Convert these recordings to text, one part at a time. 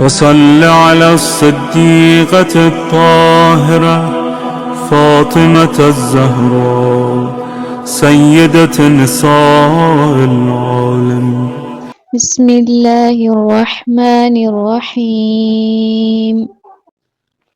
وصل على الصديقة الطاهرة فاطمة الزهراء سيدة نساء العالمين. بسم اللہ الرحمن الرحیم۔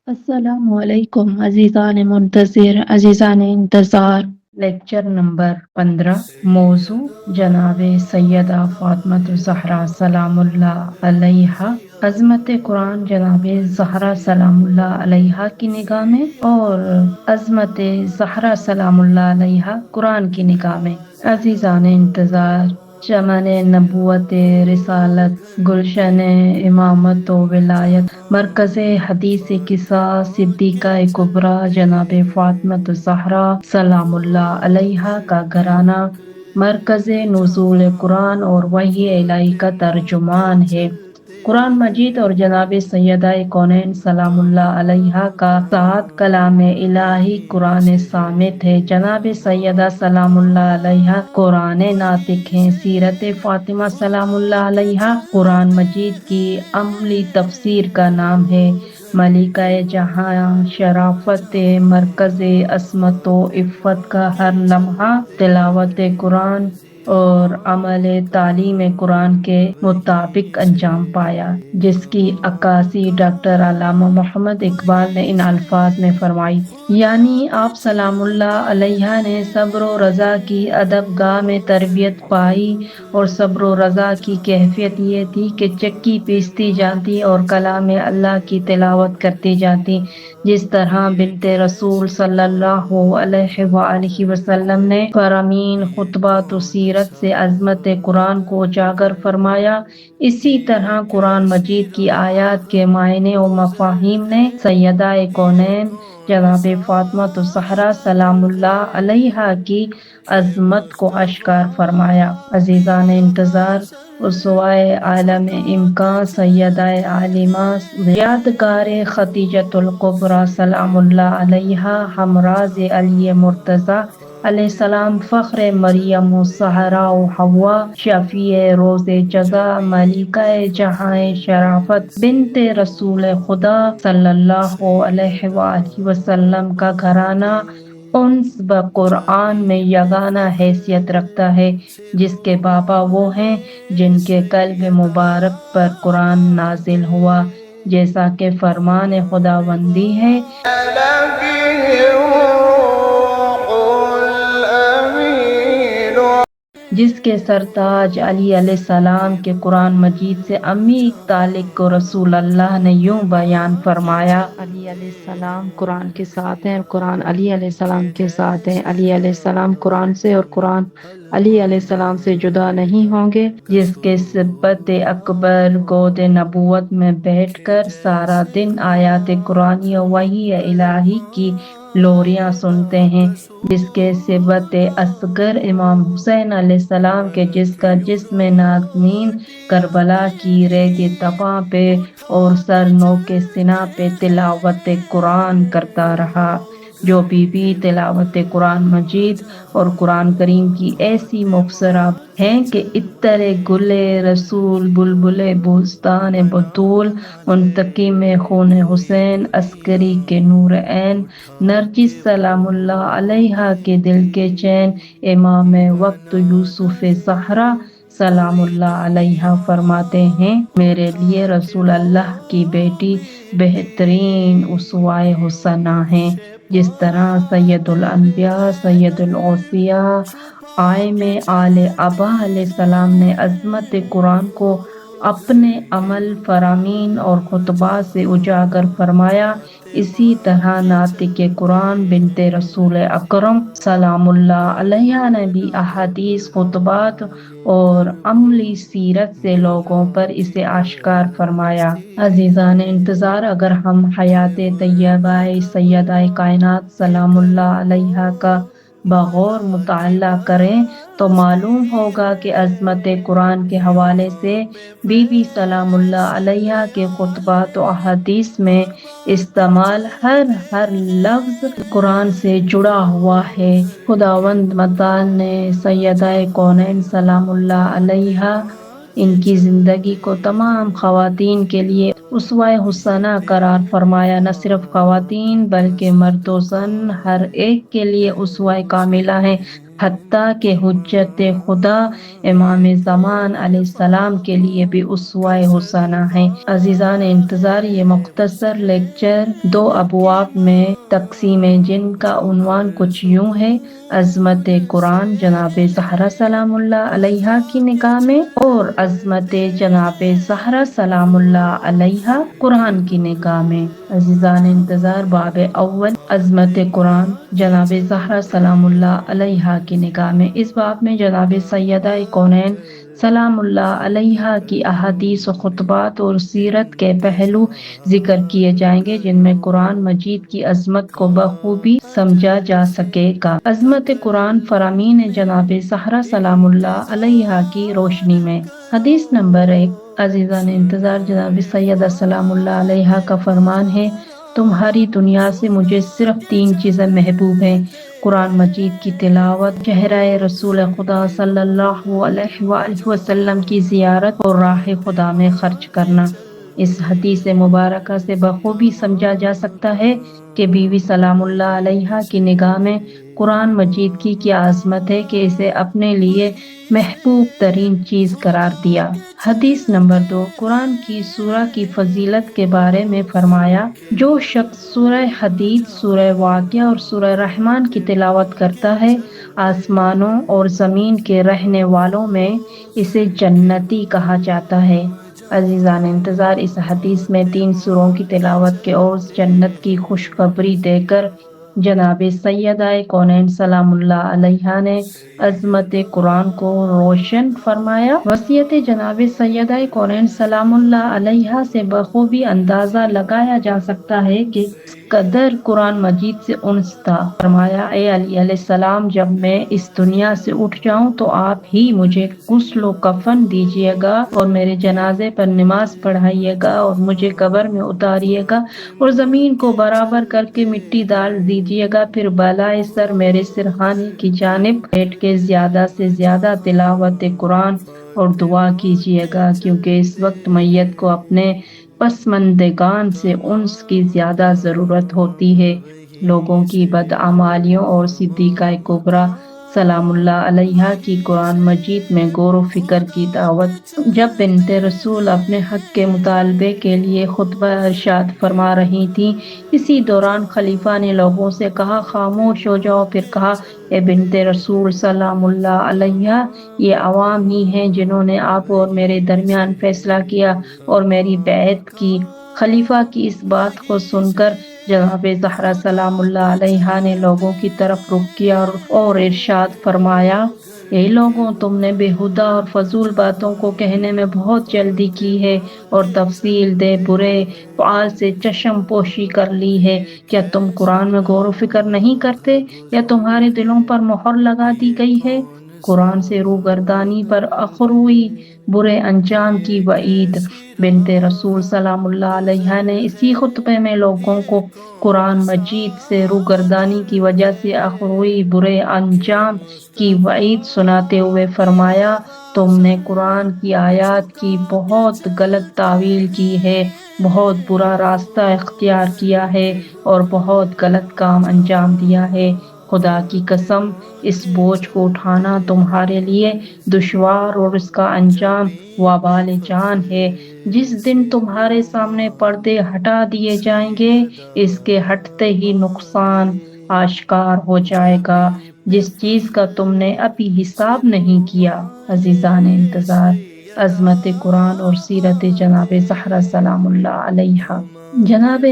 السلام علیکم عزیزان منتظر، عزیزان انتظار۔ لیکچر نمبر 15، موضوع جناب سیدہ فاطمہ الزہرا سلام اللہ علیہا۔ عظمت قرآن جناب زہرا سلام اللہ علیہا کی نگاہ میں اور عظمت زہرا سلام اللہ علیہا قرآن کی نگاہ میں۔ عزیزان انتظار، چمن نبوت رسالت، گلشن امامت و ولایت، مرکز حدیث قصہ صدیقہ کبریٰ جناب فاطمہ الزہرا سلام اللہ علیہا کا گھرانہ مرکز نزول قرآن اور وحی الہی کا ترجمان ہے۔ قرآن مجید اور جناب سیدہ کونین سلام اللہ علیہا کا ساتھ کلام الہی قرآن صامت ہے۔ جناب سیدہ سلام اللہ علیہا قرآن ناطق ہیں۔ سیرت فاطمہ سلام اللہ علیہا قرآن مجید کی عملی تفسیر کا نام ہے۔ ملکہ جہاں، شرافت مرکز، عصمت و عفت کا ہر لمحہ تلاوت قرآن اور عمل تعلیم قرآن کے مطابق انجام پایا، جس کی عکاسی ڈاکٹر علامہ محمد اقبال نے ان الفاظ میں فرمائی، یعنی آپ سلام اللہ علیہ نے صبر و رضا کی ادب گاہ میں تربیت پائی، اور صبر و رضا کی کیفیت یہ تھی کہ چکی پیستی جاتی اور کلام اللہ کی تلاوت کرتی جاتی، جس طرح بنت رسول صلی اللہ علیہ وآلہ وسلم نے فرامین خطبات و سیرت سے عظمت قرآن کو اجاگر فرمایا، اسی طرح قرآن مجید کی آیات کے معنی و مفاہیم نے سیدہ کونین جناب فاطمہ الزہرا سلام اللہ علیہا کی عظمت کو اشکار فرمایا۔ عزیزان انتظار، اسوائے عالم امکان سیدہ عالمہ یادگار خدیجۃ الکبریٰ سلام اللہ علیہا، ہمراز علی مرتضیٰ علیہ السلام، فخر مریم و سہرا و حوا، شفیع روز جزا، ملکہ جہاں شرافت، بنت رسول خدا صلی اللہ علیہ وآلہ وسلم کا گھرانہ انس بقرآن میں یگانہ حیثیت رکھتا ہے، جس کے بابا وہ ہیں جن کے قلب مبارک پر قرآن نازل ہوا، جیسا کہ فرمان خداوندی ہے، جس کے سرتاج علی علیہ السلام کے قرآن مجید سے عمیق تعلق کو رسول اللہ نے یوں بیان فرمایا، علی علیہ السلام قرآن کے ساتھ ہیں، قرآن علی علیہ السلام کے ساتھ ہیں، علی علیہ السلام قرآن سے اور قرآن علی علیہ السلام سے جدا نہیں ہوں گے، جس کے صبت اکبر گود نبوت میں بیٹھ کر سارا دن آیات قرآنی و وحی الہی کی لوریاں سنتے ہیں، جس کے صبت اصغر امام حسین علیہ السلام کے جس کا جسم نازنین کربلا کی ریگ تپاں پہ اور سر نو کے سنا پہ تلاوت قرآن کرتا رہا، جو بی بی تلاوت قرآن مجید اور قرآن کریم کی ایسی مبصرہ ہیں کہ عطر گل رسول، بلبل بوستان بطول، منتقم خون حسین، عسکری کے نور عین، نرجس سلام اللہ علیہا کے دل کے چین، امام وقت یوسف زہرا سلام اللہ علیہا فرماتے ہیں، میرے لیے رسول اللہ کی بیٹی بہترین اسوہ حسنہ ہیں، جس طرح سید الانبیاء، سید الاوصیاء، آئم آل ابا علیہ السلام نے عظمت قرآن کو اپنے عمل، فرامین اور خطبات سے اجاگر فرمایا، اسی طرح ناطق قرآن بنت رسول اکرم سلام اللہ علیہ نے بھی احادیث، خطبات اور عملی سیرت سے لوگوں پر اسے آشکار فرمایا۔ عزیزان انتظار، اگر ہم حیات طیبہ سیدہ کائنات سلام اللہ علیہا کا بغور مطالعہ کریں تو معلوم ہوگا کہ عظمت قرآن کے حوالے سے بی بی سلام اللہ علیہا کے خطبات و احادیث میں استعمال ہر لفظ قرآن سے جڑا ہوا ہے۔ خداوند متعال نے سیدہ کونین سلام اللہ علیہا ان کی زندگی کو تمام خواتین کے لیے اسوہ حسنہ قرار فرمایا، نہ صرف خواتین بلکہ مرد و زن ہر ایک کے لیے اسوہ کاملہ ہیں، حتیٰ کہ حجت خدا امام زمان علیہ السلام کے لیے بھی اسوہ حسنہ ہیں۔ عزیزان انتظار، یہ مختصر لیکچر 2 ابواب میں تقسیم ہے، جن کا عنوان کچھ یوں ہے: عظمت قرآن جناب زہرا سلام اللہ علیہا کی نگاہ میں، اور عظمت جناب زہرا سلام اللہ علیہا قرآن کی نگاہ میں۔ عزیزان انتظار، باب اول، عظمت قرآن جناب زہرا سلام اللہ علیہا کی نگاہ میں۔ اس باب میں جناب سیدہ کونین سلام اللہ علیہا کی احادیث و خطبات اور سیرت کے پہلو ذکر کیے جائیں گے، جن میں قرآن مجید کی عظمت کو بخوبی سمجھا جا سکے گا۔ عظمت قرآن فرامین جناب زہرا سلام اللہ علیہا کی روشنی میں۔ حدیث نمبر 1، عزیزان انتظار، جناب سیدہ سلام اللہ علیہا کا فرمان ہے: تمہاری دنیا سے مجھے صرف 3 چیزیں محبوب ہیں: قرآن مجید کی تلاوت، چہرہ رسول خدا صلی اللہ علیہ وآلہ وسلم کی زیارت، اور راہ خدا میں خرچ کرنا۔ اس حدیث مبارکہ سے بخوبی سمجھا جا سکتا ہے کہ بیوی سلام اللہ علیہا کی نگاہ میں قرآن مجید کی کیا عظمت ہے کہ اسے اپنے لیے محبوب ترین چیز قرار دیا۔ حدیث نمبر 2، قرآن کی سورہ کی فضیلت کے بارے میں فرمایا: جو شخص سورہ حدید، سورہ واقعہ اور سورہ رحمان کی تلاوت کرتا ہے، آسمانوں اور زمین کے رہنے والوں میں اسے جنتی کہا جاتا ہے۔ عزیزان انتظار، اس حدیث میں 3 سوروں کی تلاوت کے عوض جنت کی خوشخبری دے کر جناب سیدہ کونین سلام اللہ علیہا نے عظمت قرآن کو روشن فرمایا۔ وصیت جناب سیدہ کونین سلام اللہ علیہا سے بخوبی اندازہ لگایا جا سکتا ہے کہ اس قدر قرآن مجید سے انس تھا۔ فرمایا: اے علی علیہ السلام، جب میں اس دنیا سے اٹھ جاؤں تو آپ ہی مجھے غسل و کفن دیجیے گا اور میرے جنازے پر نماز پڑھائیے گا اور مجھے قبر میں اتاریے گا اور زمین کو برابر کر کے مٹی ڈال دیجیے گا، پھر بالائے سر میرے سرہانے کی جانب بیٹھ کے زیادہ سے زیادہ تلاوت قرآن اور دعا کیجیے گا، کیونکہ اس وقت میت کو اپنے پسماندگان سے انس کی زیادہ ضرورت ہوتی ہے۔ لوگوں کی بدعمالیوں اور صدیقہ کبریٰ سلام اللہ علیہا کی قرآن مجید میں غور و فکر کی دعوت۔ جب بنت رسول اپنے حق کے مطالبے کے لیے خطبہ ارشاد فرما رہی تھیں، اسی دوران خلیفہ نے لوگوں سے کہا: خاموش ہو جاؤ۔ پھر کہا: اے بنت رسول سلام اللہ علیہا، یہ عوام ہی ہیں جنہوں نے آپ اور میرے درمیان فیصلہ کیا اور میری بیعت کی۔ خلیفہ کی اس بات کو سن کر جناب زہرا سلام اللہ علیہا نے لوگوں کی طرف رخ کیا اور ارشاد فرمایا: اے لوگوں، تم نے بےہودہ اور فضول باتوں کو کہنے میں بہت جلدی کی ہے اور تفصیل دے برے فعال سے چشم پوشی کر لی ہے۔ کیا تم قرآن میں غور و فکر نہیں کرتے یا تمہارے دلوں پر مہر لگا دی گئی ہے؟ قرآن سے روگردانی پر اخروی برے انجام کی وعید۔ بنت رسول سلام اللہ علیہا نے اسی خطبے میں لوگوں کو قرآن مجید سے روگردانی کی وجہ سے اخروی برے انجام کی وعید سناتے ہوئے فرمایا: تم نے قرآن کی آیات کی بہت غلط تعویل کی ہے، بہت برا راستہ اختیار کیا ہے اور بہت غلط کام انجام دیا ہے۔ خدا کی قسم، اس بوجھ کو اٹھانا تمہارے لیے دشوار اور اس کا انجام وبال جان ہے۔ جس دن تمہارے سامنے پردے ہٹا دیے جائیں گے، اس کے ہٹتے ہی نقصان آشکار ہو جائے گا، جس چیز کا تم نے ابھی حساب نہیں کیا۔ عزیزان انتظار، عظمت قرآن اور سیرت جناب زہرا سلام اللہ علیہا۔ جناب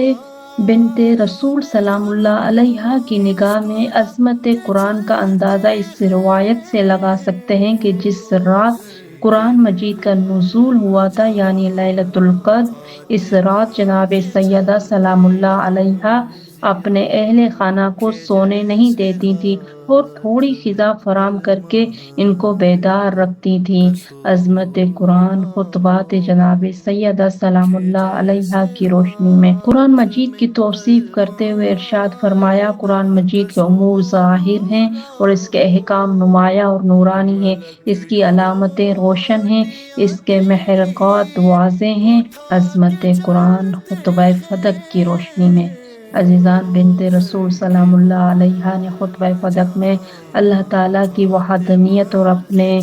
بنت رسول سلام اللہ علیہا کی نگاہ میں عظمت قرآن کا اندازہ اس روایت سے لگا سکتے ہیں کہ جس رات قرآن مجید کا نزول ہوا تھا، یعنی لیلۃ القدر، اس رات جناب سیدہ سلام اللہ علیہا اپنے اہل خانہ کو سونے نہیں دیتی تھی اور تھوڑی غذا فراہم کر کے ان کو بیدار رکھتی تھیں۔ عظمت قرآن خطبات جناب سیدہ سلام اللہ علیہا کی روشنی میں قرآن مجید کی توصیف کرتے ہوئے ارشاد فرمایا، قرآن مجید کے امور ظاہر ہیں اور اس کے احکام نمایاں اور نورانی ہیں، اس کی علامتیں روشن ہیں، اس کے محرکات واضح ہیں۔ عظمت قرآن خطبہ فدق کی روشنی میں عزیزان، بنت رسول سلام اللہ علیہا نے خطبہ فدق میں اللہ تعالیٰ کی وحدانیت اور اپنے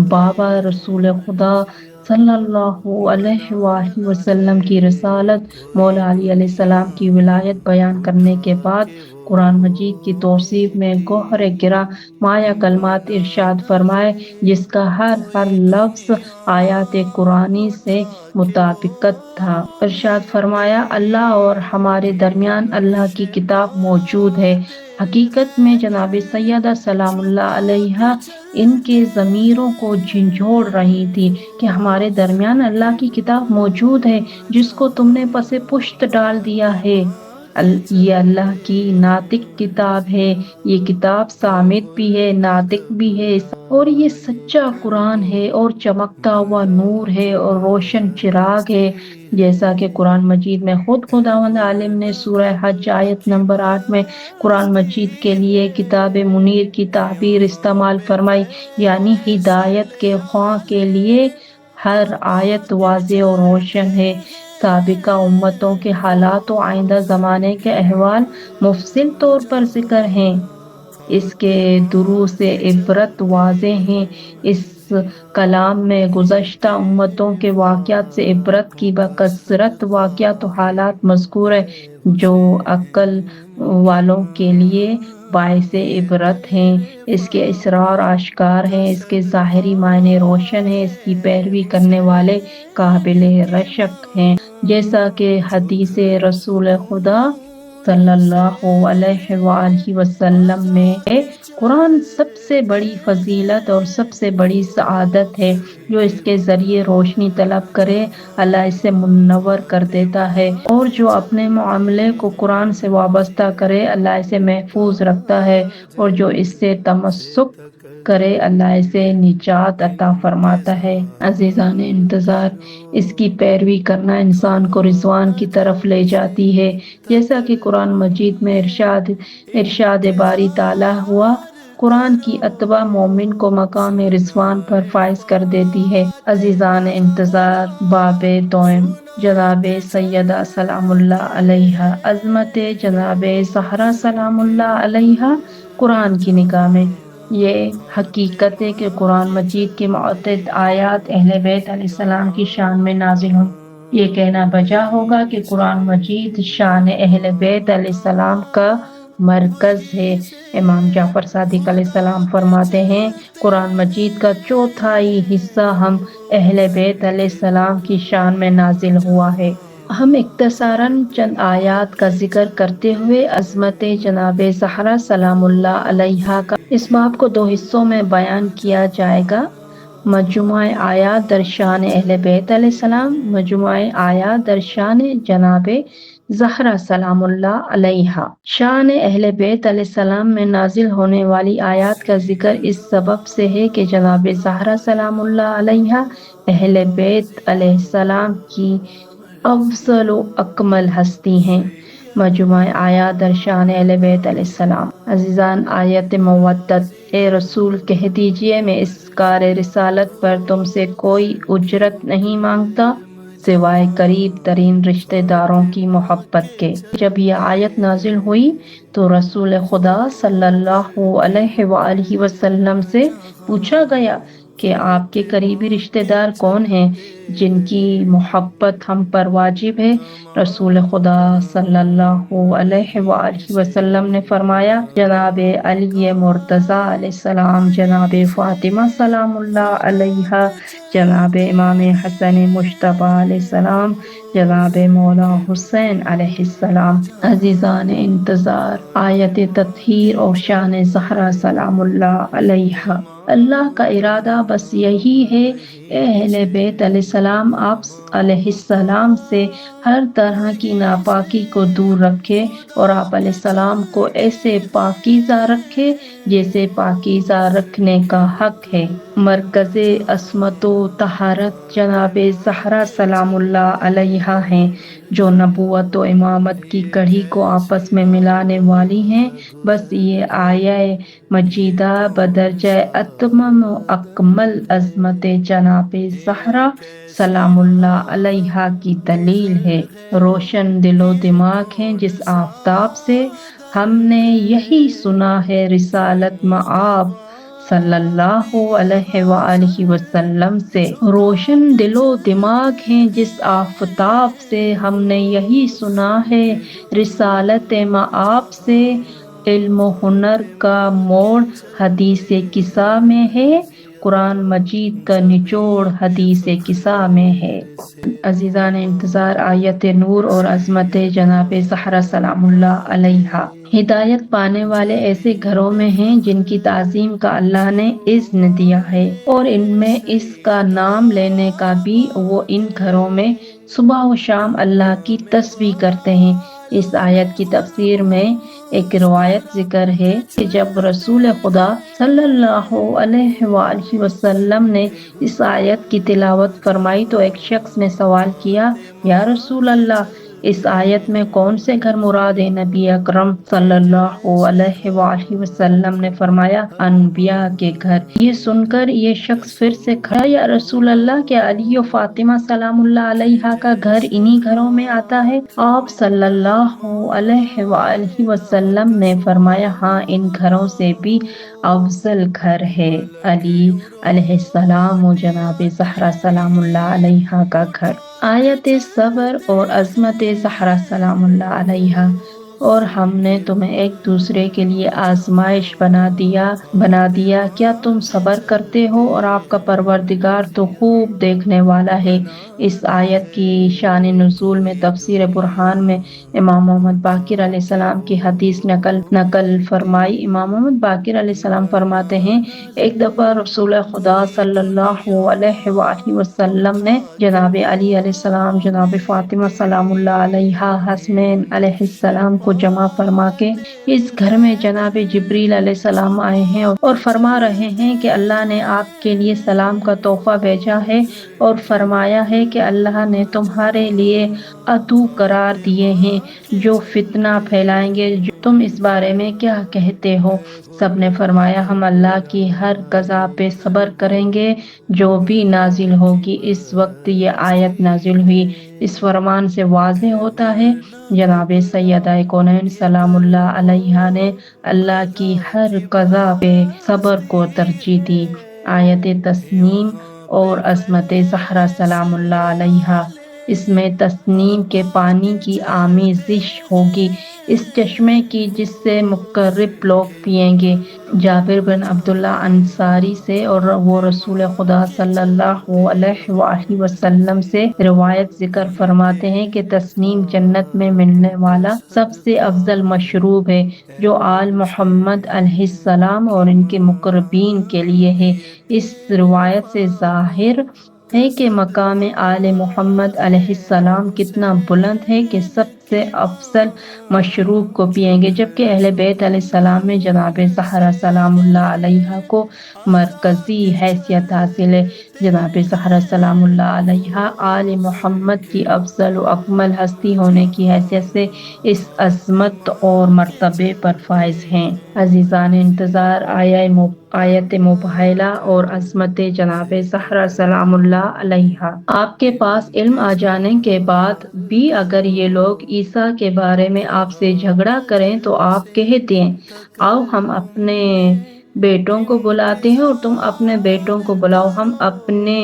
بابا رسول خدا صلی اللہ علیہ وآلہ وسلم کی رسالت، مولا علی علیہ السلام کی ولایت بیان کرنے کے بعد قرآن مجید کی توصیف میں گوہر گرا مایا کلمات ارشاد فرمائے، جس کا ہر لفظ آیات قرآنی سے مطابقت تھا۔ ارشاد فرمایا، اللہ اور ہمارے درمیان اللہ کی کتاب موجود ہے۔ حقیقت میں جناب سیدہ سلام اللہ علیہا ان کے ضمیروں کو جھنجھوڑ رہی تھی کہ ہمارے درمیان اللہ کی کتاب موجود ہے جس کو تم نے پس پشت ڈال دیا ہے۔ یہ اللہ کی ناطق کتاب ہے، یہ کتاب صامت بھی ہے، ناطق بھی ہے، اور یہ سچا قرآن ہے اور چمکتا ہوا نور ہے اور روشن چراغ ہے، جیسا کہ قرآن مجید میں خود خداوند عالم نے سورہ حج آیت نمبر 8 میں قرآن مجید کے لیے کتاب منیر کی تعبیر استعمال فرمائی، یعنی ہدایت کے خواہاں کے لیے ہر آیت واضح اور روشن ہے۔ سابقہ امتوں کے حالات و آئندہ زمانے کے احوال مفصل طور پر ذکر ہیں، اس کے دروس عبرت واضح ہیں۔ اس کلام میں گزشتہ امتوں کے واقعات سے عبرت کی بکثرت واقعات و حالات مذکور ہے جو عقل والوں کے لیے باعث عبرت ہیں، اس کے اسرار آشکار ہیں، اس کے ظاہری معنی روشن ہیں، اس کی پیروی کرنے والے قابل رشک ہیں، جیسا کہ حدیث رسول خدا صلی اللہ علیہ وآلہ وسلم میں ہے۔ قرآن سب سے بڑی فضیلت اور سب سے بڑی سعادت ہے، جو اس کے ذریعے روشنی طلب کرے اللہ اسے منور کر دیتا ہے، اور جو اپنے معاملے کو قرآن سے وابستہ کرے اللہ اسے محفوظ رکھتا ہے، اور جو اس سے تمسک کرے اللہ اسے نجات عطا فرماتا ہے۔ عزیزان انتظار، اس کی پیروی کرنا انسان کو رضوان کی طرف لے جاتی ہے، جیسا کہ قرآن مجید میں ارشاد باری تعالیٰ ہوا، قرآن کی اتباع مومن کو مقام رضوان پر فائز کر دیتی ہے۔ عزیزان انتظار، باب دوم جناب سیدہ سلام اللہ علیہا، عظمت جناب زہرا سلام اللہ علیہا قرآن کی نگاہ میں یہ حقیقت ہے کہ قرآن مجید کی متعدد آیات اہل بیت علیہ السلام کی شان میں نازل ہوئی۔ یہ کہنا بجا ہوگا کہ قرآن مجید شان اہل بیت علیہ السلام کا مرکز ہے۔ امام جعفر صادق علیہ السلام فرماتے ہیں، قرآن مجید کا چوتھائی حصہ ہم اہل بیت علیہ السلام کی شان میں نازل ہوا ہے۔ ہم اختصاراً چند آیات کا ذکر کرتے ہوئے عظمت جناب زہرا سلام اللہ علیہا کا اس باب کو دو حصوں میں بیان کیا جائے گا۔ مجموعہ آیات در شان اہل بیت علیہ السلام، مجموعہ آیات در شان جناب زہرا سلام اللہ علیہا۔ شان اہل بیت علیہ السلام میں نازل ہونے والی آیات کا ذکر اس سبب سے ہے کہ جناب زہرا سلام اللہ علیہا اہل بیت علیہ السلام کی افضل و اکمل ہستی ہیں۔ مجموعہ آیات در شان اہل بیت علیہ السلام۔ عزیزان، آیت مودت، اے رسول کہہ دیجئے میں اس کار رسالت پر تم سے کوئی اجرت نہیں مانگتا سوائے قریب ترین رشتہ داروں کی محبت کے۔ جب یہ آیت نازل ہوئی تو رسول خدا صلی اللہ علیہ وآلہ وسلم سے پوچھا گیا کہ آپ کے قریبی رشتہ دار کون ہیں جن کی محبت ہم پر واجب ہے؟ رسول خدا صلی اللہ علیہ وآلہ وسلم نے فرمایا، جناب علی مرتضی علیہ السلام، جناب فاطمہ سلام اللہ علیہا، جناب امام حسن مجتبی علیہ السلام، جناب مولا حسین علیہ السلام۔ عزیزان انتظار، آیت تطہیر اور شان زہرا سلام اللہ علیہا اللہ کا ارادہ بس یہی ہے، اے اہل بیت علیہ السلام، آپ علیہ السلام سے ہر طرح کی ناپاکی کو دور رکھے اور آپ علیہ السلام کو ایسے پاکیزہ رکھے جیسے پاکیزہ رکھنے کا حق ہے۔ مرکز عصمت و طہارت جناب زہرا سلام اللہ علیہا ہیں، جو نبوت و امامت کی کڑی کو آپس میں ملانے والی ہیں۔ بس یہ آیہ مجیدہ بدرجہ اتمم و اکمل عظمت جناب زہرا سلام اللہ علیہا کی دلیل ہے۔ روشن دل و دماغ ہیں جس آفتاب سے ہم نے یہی سنا ہے رسالت مآب صلی اللہ علیہ وآلہ وسلم سے۔ روشن دل و دماغ ہیں جس آفتاب سے ہم نے یہی سنا ہے رسالت مآب سے۔ علم و ہنر کا موڑ حدیث کسا میں ہے، قرآن مجید کا نچوڑ حدیث کسا میں ہے۔ عزیزان انتظار، آیت نور اور عظمت جناب زہرا سلام اللہ علیہا ہدایت پانے والے ایسے گھروں میں ہیں جن کی تعظیم کا اللہ نے اذن دیا ہے، اور ان میں اس کا نام لینے کا بھی۔ وہ ان گھروں میں صبح و شام اللہ کی تسبیح کرتے ہیں۔ اس آیت کی تفسیر میں ایک روایت ذکر ہے کہ جب رسول خدا صلی اللہ علیہ وآلہ وسلم نے اس آیت کی تلاوت فرمائی تو ایک شخص نے سوال کیا، یا رسول اللہ، اس آیت میں کون سے گھر مراد ہیں؟ نبی اکرم صلی اللہ علیہ وآلہ وسلم نے فرمایا، انبیاء کے گھر۔ یہ سن کر یہ شخص پھر سے کھڑا، یا رسول اللہ، کیا علی و فاطمہ سلام اللہ علیہا کا گھر انہی گھروں میں آتا ہے؟ آپ صلی اللہ علیہ وآلہ وسلم نے فرمایا، ہاں، ان گھروں سے بھی افضل گھر ہے علی علیہ السلام و جناب زہرا سلام اللہ علیہا کا گھر۔ آیت صبر اور عظمت زہرا سلام اللہ علیہا، اور ہم نے تمہیں ایک دوسرے کے لیے آزمائش بنا دیا، کیا تم صبر کرتے ہو؟ اور آپ کا پروردگار تو خوب دیکھنے والا ہے۔ اس آیت کی شان نزول میں تفسیر برہان میں امام محمد باقر علیہ السلام کی حدیث نقل فرمائی۔ امام محمد باقر علیہ السلام فرماتے ہیں، ایک دفعہ رسول خدا صلی اللہ علیہ وآلہ وسلم نے جناب علی علیہ السلام، جناب فاطمہ سلام اللہ علیہا، حسنین علیہ السلام کو جمع فرما کے، اس گھر میں جناب جبریل علیہ السلام آئے ہیں اور فرما رہے ہیں کہ اللہ نے آپ کے لیے سلام کا تحفہ بھیجا ہے اور فرمایا ہے کہ اللہ نے تمہارے لیے عدو قرار دیے ہیں جو فتنہ پھیلائیں گے، تم اس بارے میں کیا کہتے ہو؟ سب نے فرمایا، ہم اللہ کی ہر قضا پہ صبر کریں گے جو بھی نازل ہوگی۔ اس وقت یہ آیت نازل ہوئی۔ اس فرمان سے واضح ہوتا ہے جناب سیدہ کونین سلام اللہ علیہا نے اللہ کی ہر قضا پہ صبر کو ترجیح دی۔ آیت تسنیم اور عظمت زہرا سلام اللہ علیہا، اس میں تسنیم کے پانی کی آمیزش ہوگی، اس چشمے کی جس سے مقرب لوگ پیئیں گے۔ جابر بن عبداللہ انصاری سے اور وہ رسول خدا صلی اللہ علیہ وآلہ وسلم سے روایت ذکر فرماتے ہیں کہ تسنیم جنت میں ملنے والا سب سے افضل مشروب ہے جو آل محمد علیہ السلام اور ان کے مقربین کے لیے ہے۔ اس روایت سے ظاہر ہے کہ مقام آل محمد علیہ السلام کتنا بلند ہے کہ سب سے افضل مشروب کو پئیں گے، جبکہ اہل بیت علیہ السلام میں جناب زہرا سلام اللہ علیہا کو مرکزی حیثیت حاصل ہے۔ جناب زہرا سلام اللہ علیہا آل محمد کی افضل و اکمل ہستی ہونے کی حیثیت سے اس عظمت اور مرتبے پر فائز ہیں۔ عزیزان انتظار، آیت مباہلہ اور عظمت جناب زہرا سلام اللہ علیہا۔ آپ کے پاس علم آ جانے کے بعد بھی اگر یہ لوگ عیسیٰ کے بارے میں آپ سے جھگڑا کریں تو آپ کہہ دیں، آؤ ہم اپنے بیٹوں کو بلاتے ہیں اور تم اپنے بیٹوں کو بلاؤ، ہم اپنے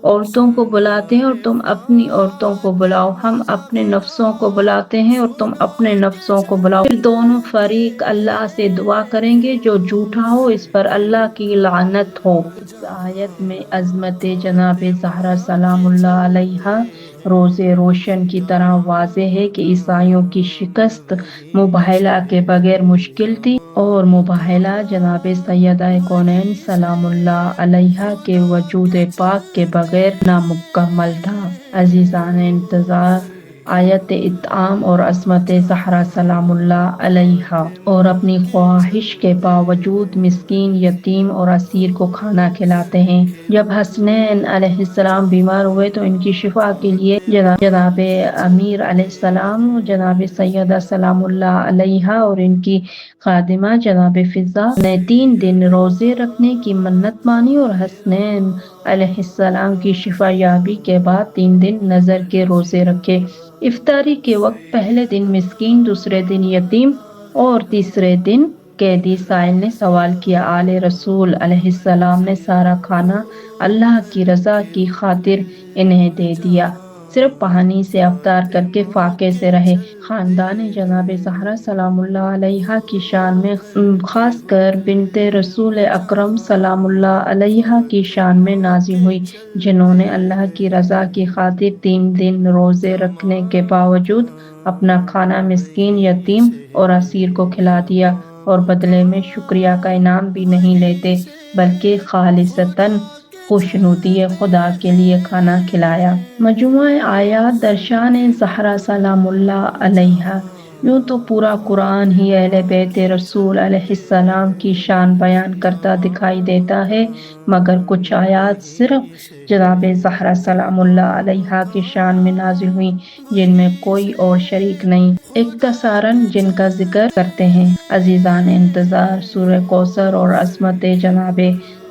عورتوں کو بلاتے ہیں اور تم اپنی عورتوں کو بلاؤ، ہم اپنے نفسوں کو بلاتے ہیں اور تم اپنے نفسوں کو بلاؤ، پھر دونوں فریق اللہ سے دعا کریں گے، جو جھوٹا ہو اس پر اللہ کی لعنت ہو۔ اس آیت میں عظمت جناب زہرا سلام اللہ علیہا روز روشن کی طرح واضح ہے کہ عیسائیوں کی شکست مباہلہ کے بغیر مشکل تھی، اور مباہلہ جناب سیدہ کونین سلام اللہ علیہا کے وجود پاک کے بغیر نامکمل تھا۔ عزیزان انتظار، آیت اطعام اور عصمت زہرا سلام اللہ علیہا اور اپنی خواہش کے باوجود مسکین، یتیم اور اسیر کو کھانا کھلاتے ہیں۔ جب حسنین علیہ السلام بیمار ہوئے تو ان کی شفا کے لیے جناب امیر علیہ السلام، جناب سیدہ سلام اللہ علیہا اور ان کی خادمہ جناب فضہ نے 3 دن روزے رکھنے کی منت مانی، اور حسنین علیہ السلام کی شفا یابی کے بعد 3 دن نظر کے روزے رکھے۔ افطاری کے وقت پہلے دن مسکین، دوسرے دن یتیم اور تیسرے دن قیدی۔ سائل نے سوال کیا، آل رسول علیہ السلام نے سارا کھانا اللہ کی رضا کی خاطر انہیں دے دیا، صرف پانی سے افطار کر کے فاقے سے رہے؟ خاندان جناب زہرا سلام اللہ علیہا کی شان میں، خاص کر بنت رسول اکرم سلام اللہ علیہا کی شان میں نازل ہوئی، جنہوں نے اللہ کی رضا کی خاطر 3 دن روزے رکھنے کے باوجود اپنا کھانا مسکین، یتیم اور اسیر کو کھلا دیا، اور بدلے میں شکریہ کا انعام بھی نہیں لیتے بلکہ خالصتاً خوشنودی خدا کے لیے کھانا کھلایا۔ مجموعہ آیات درشان زہرا سلام اللہ علیہا۔ یوں تو پورا قرآن ہی اہل بیت رسول علیہ السلام کی شان بیان کرتا دکھائی دیتا ہے، مگر کچھ آیات صرف جناب زہرا سلام اللہ علیہا کی شان میں نازل ہوئی، جن میں کوئی اور شریک نہیں۔ اختصاراً جن کا ذکر کرتے ہیں۔ عزیزان انتظار، سورہ کوثر اور عصمت جناب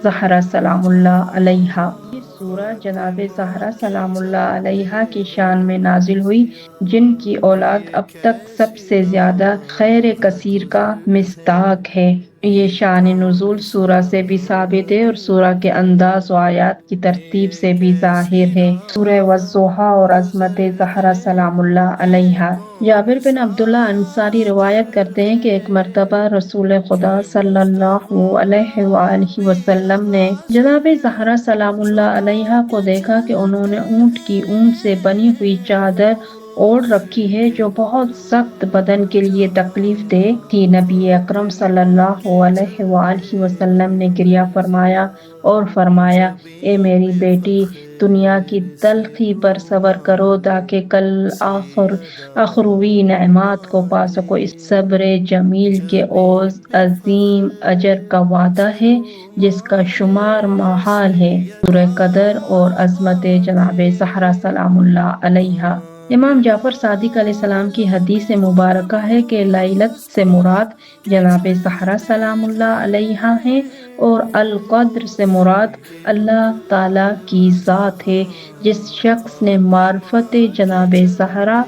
زہرا سلام اللہ علیہا۔ یہ سورہ جناب زہرا سلام اللہ علیہا کی شان میں نازل ہوئی، جن کی اولاد اب تک سب سے زیادہ خیر کثیر کا مصداق ہے۔ یہ شان نزول سورہ سے بھی ثابت ہے اور سورہ کے انداز و آیات کی ترتیب سے بھی ظاہر ہے۔ سورہ والضحیٰ اور عصمت زہرا سلام اللہ علیہا۔ جابر بن عبداللہ انصاری روایت کرتے ہیں کہ ایک مرتبہ رسول خدا صلی اللہ علیہ وآلہ وسلم نے جناب زہرا سلام اللہ علیہا کو دیکھا کہ انہوں نے اونٹ کی اون سے بنی ہوئی چادر اوڑھ رکھی ہے جو بہت سخت بدن کے لیے تکلیف دہ تھی۔ نبی اکرم صلی اللہ علیہ وآلہ وسلم نے گریہ فرمایا اور فرمایا، اے میری بیٹی، دنیا کی تلخی پر صبر کرو تاکہ کل اخروی نعمات کو پا سکو۔ اس صبر جمیل کے عوض عظیم اجر کا وعدہ ہے جس کا شمار محال ہے۔ سورہ قدر اور عظمت جناب زہرا سلام اللہ علیہا۔ امام جعفر صادق علیہ السلام کی حدیث مبارکہ ہے کہ لیلت سے مراد جناب زہرا سلام اللہ علیہا ہے، اور القدر سے مراد اللہ تعالیٰ کی ذات ہے۔ جس شخص نے معرفت جناب زہرا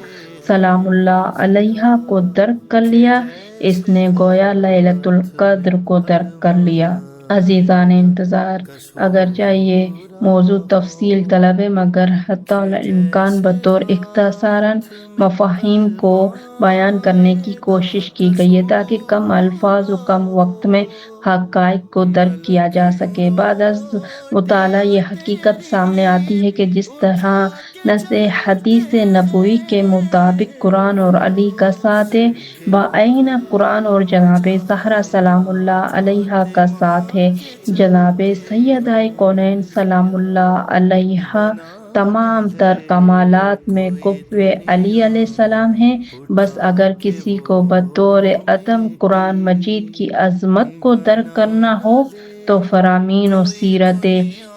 سلام اللہ علیہا کو درک کر لیا، اس نے گویا لیلت القدر کو درک کر لیا۔ عزیزان انتظار، اگرچہ یہ موضوع تفصیل طلب ہے، مگر حتی الامکان بطور اختصاراً مفاہیم کو بیان کرنے کی کوشش کی گئی ہے تاکہ کم الفاظ و کم وقت میں حقائق کو درک کیا جا سکے۔ بعد از مطالعہ یہ حقیقت سامنے آتی ہے کہ جس طرح نص حدیث نبوی کے مطابق قرآن اور علی کا ساتھ ہے، بعین قرآن اور جناب زہرا سلام اللہ علیہا کا ساتھ ہے۔ جناب سیدہ کونین سلام اللہ علیہا تمام تر کمالات میں کفو علی علیہ السلام ہیں، بس اگر کسی کو بطور عدم قرآن مجید کی عظمت کو درک کرنا ہو تو فرامین و سیرت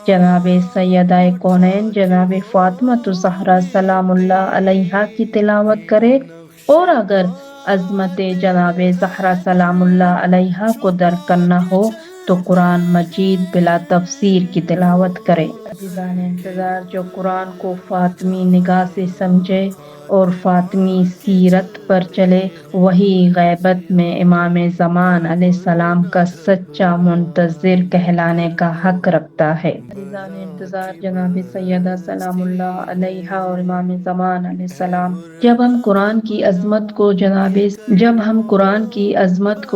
جناب سیدہ کونین جناب فاطمۃ الزہرا سلام اللہ علیہا کی تلاوت کرے، اور اگر عظمت جناب زہرا سلام اللہ علیہا کو درک کرنا ہو تو قرآن مجید بلا تفسیر کی تلاوت کرے۔ عزیزان انتظار، جو قرآن کو فاطمی نگاہ سے سمجھے اور فاطمی سیرت پر چلے، وہی غیبت میں امام زمان علیہ السلام کا سچا منتظر کہلانے کا حق رکھتا ہے۔ عزیزان انتظار، جناب سیدہ سلام اللہ علیہا اور امام زمان علیہ السلام، جب ہم قرآن کی عظمت کو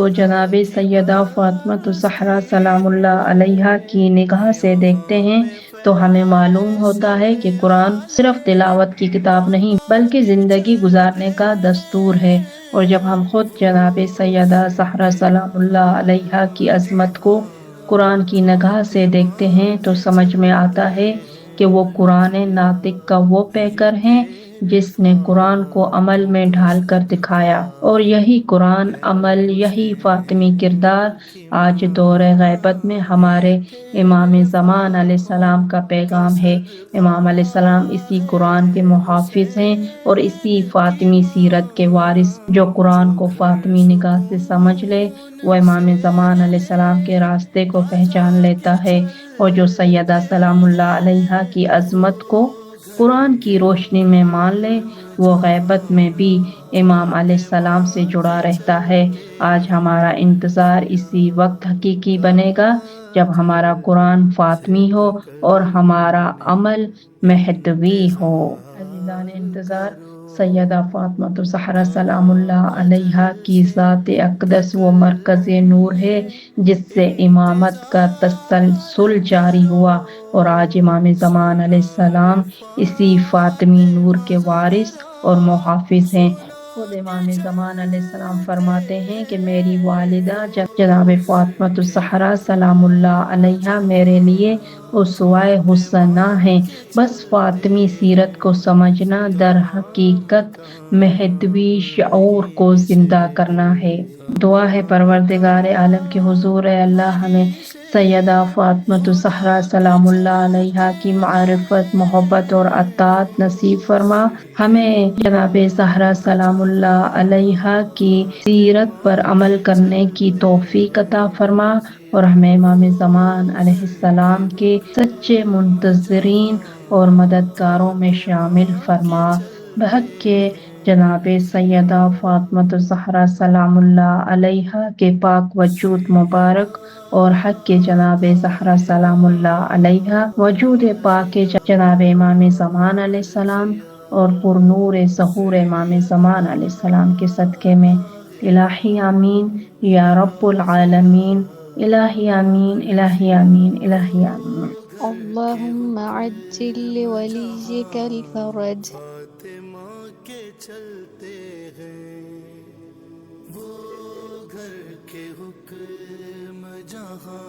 جناب سیدہ فاطمۃ الزہرا سلام اللہ علیہا کی نگاہ سے دیکھتے ہیں تو ہمیں معلوم ہوتا ہے کہ قرآن صرف تلاوت کی کتاب نہیں بلکہ زندگی گزارنے کا دستور ہے۔ اور جب ہم خود جناب سیدہ زہرا سلام اللہ علیہا کی عظمت کو قرآن کی نگاہ سے دیکھتے ہیں تو سمجھ میں آتا ہے کہ وہ قرآن ناطق کا وہ پیکر ہیں جس نے قرآن کو عمل میں ڈھال کر دکھایا، اور یہی قرآن عمل، یہی فاطمی کردار آج دور غیبت میں ہمارے امام زمان علیہ السلام کا پیغام ہے۔ امام علیہ السلام اسی قرآن کے محافظ ہیں اور اسی فاطمی سیرت کے وارث۔ جو قرآن کو فاطمی نگاہ سے سمجھ لے وہ امام زمان علیہ السلام کے راستے کو پہچان لیتا ہے، اور جو سیدہ سلام اللہ علیہا کی عظمت کو قرآن کی روشنی میں مان لے وہ غیبت میں بھی امام علیہ السلام سے جڑا رہتا ہے۔ آج ہمارا انتظار اسی وقت حقیقی بنے گا جب ہمارا قرآن فاطمی ہو اور ہمارا عمل مہدوی ہو۔ عزیزان انتظار، سیدہ فاطمہ الزہرا سلام اللہ علیہا کی ذات اقدس وہ مرکز نور ہے جس سے امامت کا تسلسل جاری ہوا، اور آج امام زمان علیہ السلام اسی فاطمی نور کے وارث اور محافظ ہیں۔ خود امام زمان علیہ السلام فرماتے ہیں کہ میری والدہ جناب فاطمہ الزہرا سلام اللہ علیہا میرے لیے اسوۂ حسنہ ہیں۔ بس فاطمی سیرت کو سمجھنا در حقیقت مہدوی شعور کو زندہ کرنا ہے۔ دعا ہے پروردگار عالم کے حضور، اے اللہ ہمیں سیدہ فاطمہ الزہرا سلام اللہ علیہا کی معرفت، محبت اور اطاعت نصیب فرما۔ ہمیں جناب زہرا سلام اللہ علیہا کی سیرت پر عمل کرنے کی توفیق عطا فرما، اور ہمیں امام زمان علیہ السلام کے سچے منتظرین اور مددگاروں میں شامل فرما۔ بحق کے جناب سیدہ فاطمہ الزہرا سلام اللہ علیہا کے پاک وجود مبارک، اور حق کے جناب زہرا سلام اللہ علیہا وجود پاک کے جناب امام زمان علیہ السلام اور پر نور ظہور امام زمان علیہ السلام کے صدقے میں، الہی آمین یا رب العالمین، الہی آمین، الہی آمین، الہی آمین۔ اللهم عجل لوليك الفرج. فاطمہ کے چلتے ہیں وہ گھر کے حکم جہاں،